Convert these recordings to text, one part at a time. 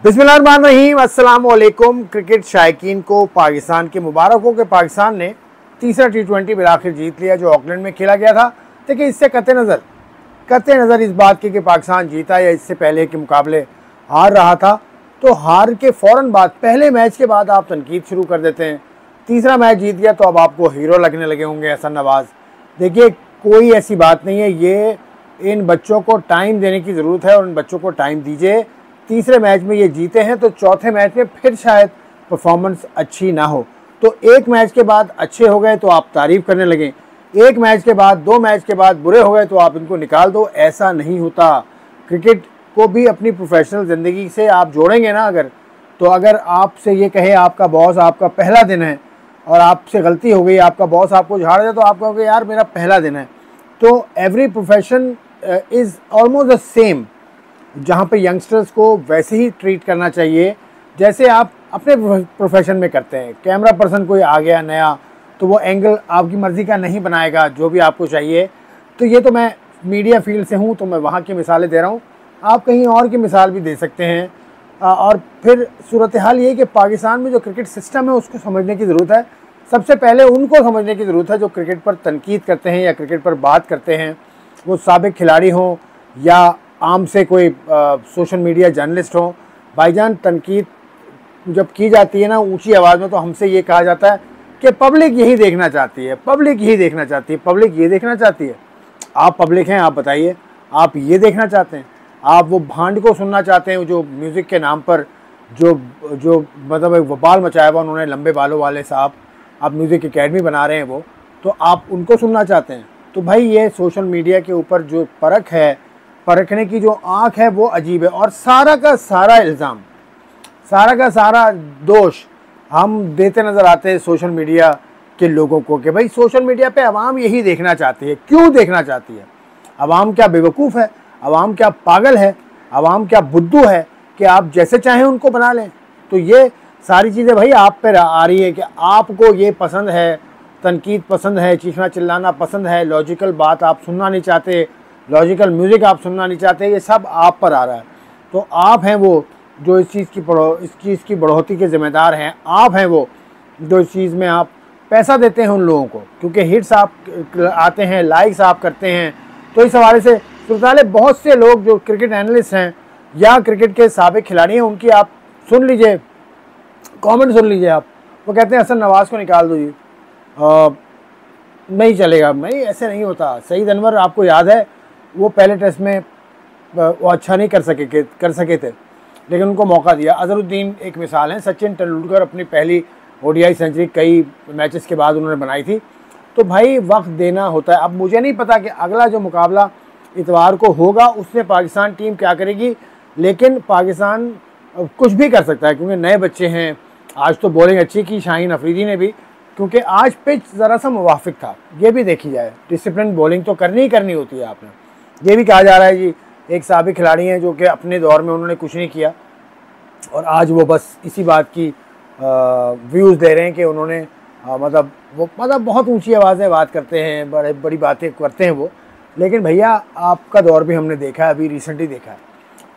बिस्मिल्लाहिर्रहमानिर्रहीम। अस्सलाम वालेकुम। क्रिकेट शायकीन को पाकिस्तान के मुबारक हो कि पाकिस्तान ने तीसरा T20 बिलाखिर जीत लिया जो ऑकलैंड में खेला गया था। देखिए, इससे कतई नज़र इस बात की कि पाकिस्तान जीता या इससे पहले के मुकाबले हार रहा था, तो हार के फ़ौरन बाद पहले मैच के बाद आप तनकीद शुरू कर देते हैं। तीसरा मैच जीत गया तो अब आपको हीरो लगने लगे होंगे हसन नवाज़। देखिए, कोई ऐसी बात नहीं है। ये इन बच्चों को टाइम देने की ज़रूरत है और इन बच्चों को टाइम दीजिए। तीसरे मैच में ये जीते हैं तो चौथे मैच में फिर शायद परफॉर्मेंस अच्छी ना हो। तो एक मैच के बाद अच्छे हो गए तो आप तारीफ़ करने लगें, एक मैच के बाद, दो मैच के बाद बुरे हो गए तो आप इनको निकाल दो। ऐसा नहीं होता। क्रिकेट को भी अपनी प्रोफेशनल ज़िंदगी से आप जोड़ेंगे ना अगर आपसे ये कहे आपका बॉस आपका पहला दिन है और आपसे गलती हो गई, आपका बॉस आपको झाड़ दे, तो आप कहोगे यार मेरा पहला दिन है। तो every profession is almost the same. जहाँ पे यंगस्टर्स को वैसे ही ट्रीट करना चाहिए जैसे आप अपने प्रोफेशन में करते हैं। कैमरा पर्सन कोई आ गया नया तो वो एंगल आपकी मर्ज़ी का नहीं बनाएगा जो भी आपको चाहिए। तो ये तो मैं मीडिया फील्ड से हूँ तो मैं वहाँ की मिसालें दे रहा हूँ, आप कहीं और की मिसाल भी दे सकते हैं। और फिर सूरत हाल ये कि पाकिस्तान में जो क्रिकेट सिस्टम है उसको समझने की ज़रूरत है। सबसे पहले उनको समझने की ज़रूरत है जो क्रिकेट पर तनकीद करते हैं या क्रिकेट पर बात करते हैं, वो साबिक खिलाड़ी हों या आम से कोई सोशल मीडिया जर्नलिस्ट हो। भाईजान, तनकीद जब की जाती है ना ऊंची आवाज़ में, तो हमसे ये कहा जाता है कि पब्लिक यही देखना चाहती है, पब्लिक यही देखना चाहती है, पब्लिक ये देखना चाहती है। आप पब्लिक हैं, आप बताइए, आप ये देखना चाहते हैं? आप वो भांड को सुनना चाहते हैं जो म्यूज़िक के नाम पर जो जो मतलब एक वबाल मचाया हुआ उन्होंने, लंबे बालों वाले साहब, आप म्यूज़िक एकेडमी बना रहे हैं वो, तो आप उनको सुनना चाहते हैं? तो भाई, ये सोशल मीडिया के ऊपर जो परख है, परखने की जो आँख है वो अजीब है। और सारा का सारा इल्ज़ाम, सारा का सारा दोष हम देते नज़र आते हैं सोशल मीडिया के लोगों को कि भाई सोशल मीडिया पे आवाम यही देखना चाहती है। क्यों देखना चाहती है? आवाम क्या बेवकूफ़ है? आवाम क्या पागल है? आवाम क्या बुद्धू है कि आप जैसे चाहें उनको बना लें? तो ये सारी चीज़ें भाई आप पर आ रही है कि आपको ये पसंद है, तनकीद पसंद है, चीखना चिल्लाना पसंद है, लॉजिकल बात आप सुनना नहीं चाहते, लॉजिकल म्यूज़िक आप सुनना नहीं चाहते, ये सब आप पर आ रहा है। तो आप हैं वो जो इस चीज़ की बढ़ोतरी के ज़िम्मेदार हैं। आप हैं वो जो इस चीज़ में आप पैसा देते हैं उन लोगों को, क्योंकि हिट्स आप आते हैं, लाइक्स आप करते हैं। तो इस हवाले से सुल्तान, बहुत से लोग जो क्रिकेट एनालिस्ट हैं या क्रिकेट के साबिक खिलाड़ी हैं, उनकी आप सुन लीजिए, कमेंट सुन लीजिए आप। वो कहते हैं हसन नवाज़ को निकाल दो जी, नहीं चलेगा। नहीं, ऐसे नहीं होता। सईद अनवर, आपको याद है, वो पहले टेस्ट में वो अच्छा नहीं कर सके थे, लेकिन उनको मौका दिया। अजहरुद्दीन एक मिसाल है। सचिन तेंदुलकर अपनी पहली ODI सेंचुरी कई मैचेस के बाद उन्होंने बनाई थी। तो भाई, वक्त देना होता है। अब मुझे नहीं पता कि अगला जो मुकाबला इतवार को होगा उसमें पाकिस्तान टीम क्या करेगी, लेकिन पाकिस्तान कुछ भी कर सकता है क्योंकि नए बच्चे हैं। आज तो बॉलिंग अच्छी की शाहीन अफरीदी ने भी, क्योंकि आज पिच ज़रा सा मुवाफिक था। ये भी देखी जाए, डिसिप्लिन बॉलिंग तो करनी ही करनी होती है। आपने ये भी कहा जा रहा है जी, एक साबिक खिलाड़ी हैं जो कि अपने दौर में उन्होंने कुछ नहीं किया और आज वो बस इसी बात की व्यूज़ दे रहे हैं कि उन्होंने मतलब बहुत ऊंची आवाज़ में बात करते हैं, बड़ी बातें करते हैं वो। लेकिन भैया, आपका दौर भी हमने देखा है, अभी रिसेंटली देखा है।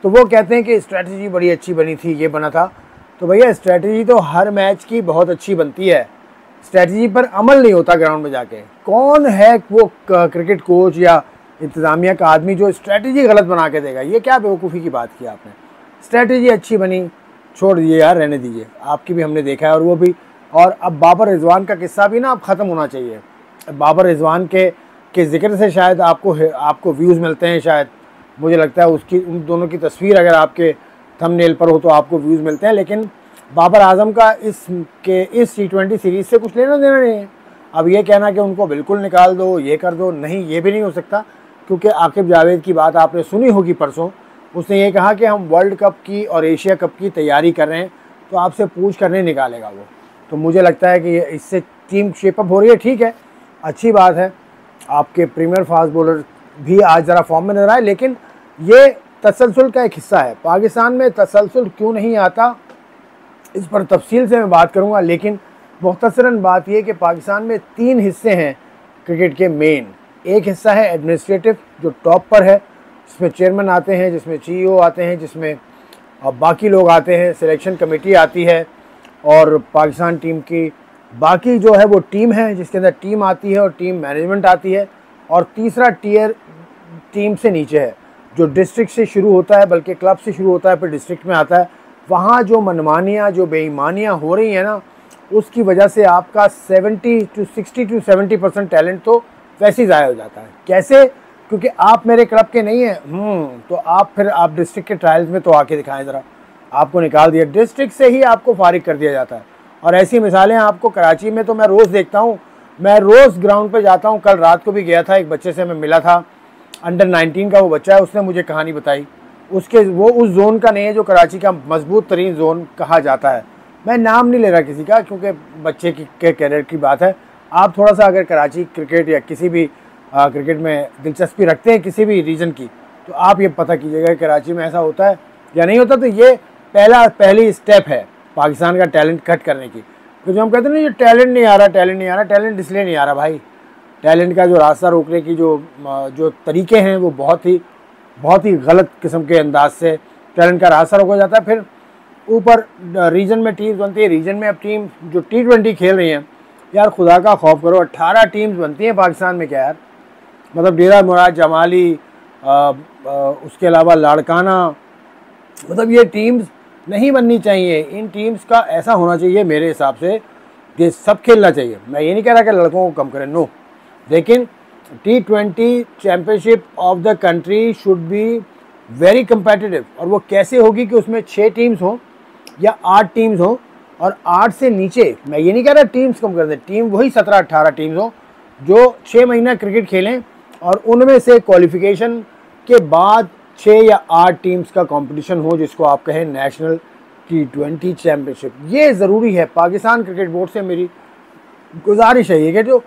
तो वो कहते हैं कि स्ट्रैटेजी बड़ी अच्छी बनी थी, ये बना था। तो भैया, स्ट्रैटेजी तो हर मैच की बहुत अच्छी बनती है, स्ट्रैटेजी पर अमल नहीं होता ग्राउंड में जाके। कौन है वो क्रिकेट कोच या इंतज़ामिया का आदमी जो स्ट्रैटेजी गलत बना के देगा? ये क्या बेवकूफ़ी की बात की आपने। स्ट्रैटेजी अच्छी बनी, छोड़ दीजिए यार, रहने दीजिए। आपकी भी हमने देखा है और वो भी। और अब बाबर रिजवान का किस्सा भी ना अब ख़त्म होना चाहिए। बाबर रिजवान के ज़िक्र से शायद आपको व्यूज़ मिलते हैं, शायद मुझे लगता है। उन दोनों की तस्वीर अगर आपके थंबनेल पर हो तो आपको व्यूज़ मिलते हैं, लेकिन बाबर आजम का इस T20 सीरीज़ से कुछ लेना देना नहीं है। अब ये कहना कि उनको बिल्कुल निकाल दो, ये कर दो, नहीं, ये भी नहीं हो सकता। क्योंकि आकिब जावेद की बात आपने सुनी होगी परसों, उसने ये कहा कि हम वर्ल्ड कप की और एशिया कप की तैयारी कर रहे हैं, तो आपसे पूछ कर नहीं निकालेगा वो। तो मुझे लगता है कि इससे टीम शेपअप हो रही है। ठीक है, अच्छी बात है। आपके प्रीमियर फास्ट बॉलर भी आज ज़रा फॉर्म में नजर आए, लेकिन ये तसलसल का एक हिस्सा है। पाकिस्तान में तसलसल क्यों नहीं आता, इस पर तफसील से मैं बात करूँगा, लेकिन मुख्तसरन बात यह कि पाकिस्तान में 3 हिस्से हैं क्रिकेट के मेन। एक हिस्सा है एडमिनिस्ट्रेटिव जो टॉप पर है, जिसमें चेयरमैन आते हैं, जिसमें CEO आते हैं, जिसमें और बाकी लोग आते हैं, सिलेक्शन कमेटी आती है और पाकिस्तान टीम की बाकी जो है वो टीम है, जिसके अंदर टीम आती है और टीम मैनेजमेंट आती है। और तीसरा टियर टीम से नीचे है, जो डिस्ट्रिक्ट से शुरू होता है, बल्कि क्लब से शुरू होता है फिर डिस्ट्रिक्ट में आता है। वहाँ जो मनमानियाँ, जो बेईमानियाँ हो रही हैं ना, उसकी वजह से आपका 60 to 70% टैलेंट तो वैसे ही ज़ाया हो जाता है। कैसे? क्योंकि आप मेरे क्लब के नहीं हैं, तो आप डिस्ट्रिक्ट के ट्रायल्स में तो आके दिखाएं ज़रा। आपको निकाल दिया, डिस्ट्रिक्ट से ही आपको फारिग कर दिया जाता है। और ऐसी मिसालें आपको कराची में तो मैं रोज़ देखता हूँ, मैं रोज़ ग्राउंड पे जाता हूँ। कल रात को भी गया था, एक बच्चे से मैं मिला था, अंडर 19 का वो बच्चा है, उसने मुझे कहानी बताई। वो उस जोन का नहीं है जो कराची का मजबूत तरीन जोन कहा जाता है। मैं नाम नहीं ले रहा किसी का, क्योंकि बच्चे के कैरियर की बात है। आप थोड़ा सा अगर कराची क्रिकेट या किसी भी क्रिकेट में दिलचस्पी रखते हैं किसी भी रीजन की, तो आप ये पता कीजिएगा कि कराची में ऐसा होता है या नहीं होता। तो ये पहली स्टेप है पाकिस्तान का टैलेंट कट करने की। तो जो हम कहते हैं ना, ये टैलेंट नहीं आ रहा, टैलेंट इसलिए नहीं आ रहा भाई। टैलेंट का जो रास्ता रोकने की जो तरीके हैं वो बहुत ही गलत किस्म के अंदाज से टैलेंट का रास्ता रोका जाता है। फिर ऊपर रीजन में टीम्स बनती है, रीजन में अब टीम जो T20 खेल रही हैं, यार खुदा का खौफ करो, 18 टीम्स बनती हैं पाकिस्तान में। क्या यार, मतलब डेरा मुराद, जमाली, उसके अलावा लाड़काना, मतलब ये टीम्स नहीं बननी चाहिए। इन टीम्स का ऐसा होना चाहिए मेरे हिसाब से कि सब खेलना चाहिए। मैं ये नहीं कह रहा कि लड़कों को कम करें, नो, लेकिन T20 championship of the country should be very competitive. और वो कैसे होगी कि उसमें 6 टीम्स हों या 8 टीम्स हों, और 8 से नीचे, मैं ये नहीं कह रहा टीम्स कम कर दें, टीम वही 17-18 टीम्स हों जो 6 महीना क्रिकेट खेलें, और उनमें से क्वालिफिकेशन के बाद 6 या 8 टीम्स का कंपटीशन हो, जिसको आप कहें नेशनल T20 चैम्पियनशिप। ये ज़रूरी है। पाकिस्तान क्रिकेट बोर्ड से मेरी गुजारिश है ये कि जो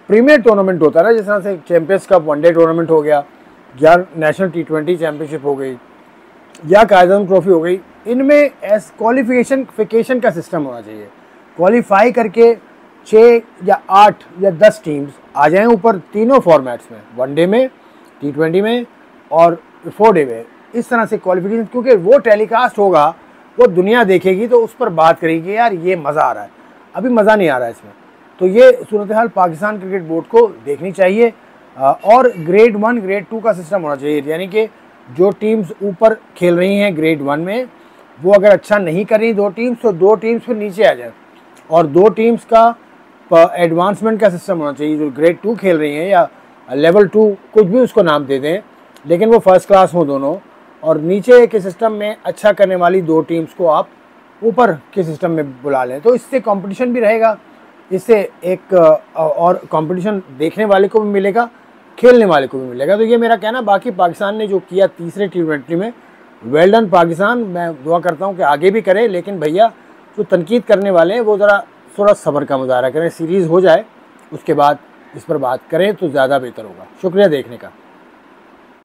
प्रीमियर टूर्नामेंट होता है ना, जिस तरह से चैम्पियंस कप वनडे टूर्नामेंट हो गया, या नेशनल T20 चैम्पियनशिप हो गई, या कायद-ए-आज़म ट्रॉफी हो गई, इनमें क्वालिफिकेशन का सिस्टम होना चाहिए। क्वालिफाई करके 6 या 8 या 10 टीम्स आ जाएं ऊपर, तीनों फॉर्मेट्स में, वनडे में, T20 में और 4 डे में। इस तरह से क्वालिफिकेशन, क्योंकि वो टेलीकास्ट होगा, वो दुनिया देखेगी तो उस पर बात करेगी, यार ये मज़ा आ रहा है। अभी मज़ा नहीं आ रहा है इसमें। तो ये सूरत हाल पाकिस्तान क्रिकेट बोर्ड को देखनी चाहिए। और ग्रेड 1 ग्रेड 2 का सिस्टम होना चाहिए, यानी कि जो टीम्स ऊपर खेल रही हैं ग्रेड 1 में, वो अगर अच्छा नहीं कर रही 2 टीम्स, तो 2 टीम्स फिर नीचे आ जाए, और 2 टीम्स का एडवांसमेंट का सिस्टम होना चाहिए। जो ग्रेड 2 खेल रही हैं या लेवल 2, कुछ भी उसको नाम दे दें, लेकिन वो फर्स्ट क्लास हो दोनों, और नीचे के सिस्टम में अच्छा करने वाली 2 टीम्स को आप ऊपर के सिस्टम में बुला लें। तो इससे कंपटीशन भी रहेगा, इससे एक और कंपटीशन देखने वाले को भी मिलेगा, खेलने वाले को भी मिलेगा। तो ये मेरा कहना। बाकी पाकिस्तान ने जो किया तीसरे T20 में, वेल डन पाकिस्तान। मैं दुआ करता हूँ कि आगे भी करे, लेकिन भैया जो तनकीद करने वाले हैं वो ज़रा थोड़ा सब्र का मुजाहरा करें। सीरीज़ हो जाए उसके बाद इस पर बात करें तो ज़्यादा बेहतर होगा। शुक्रिया देखने का।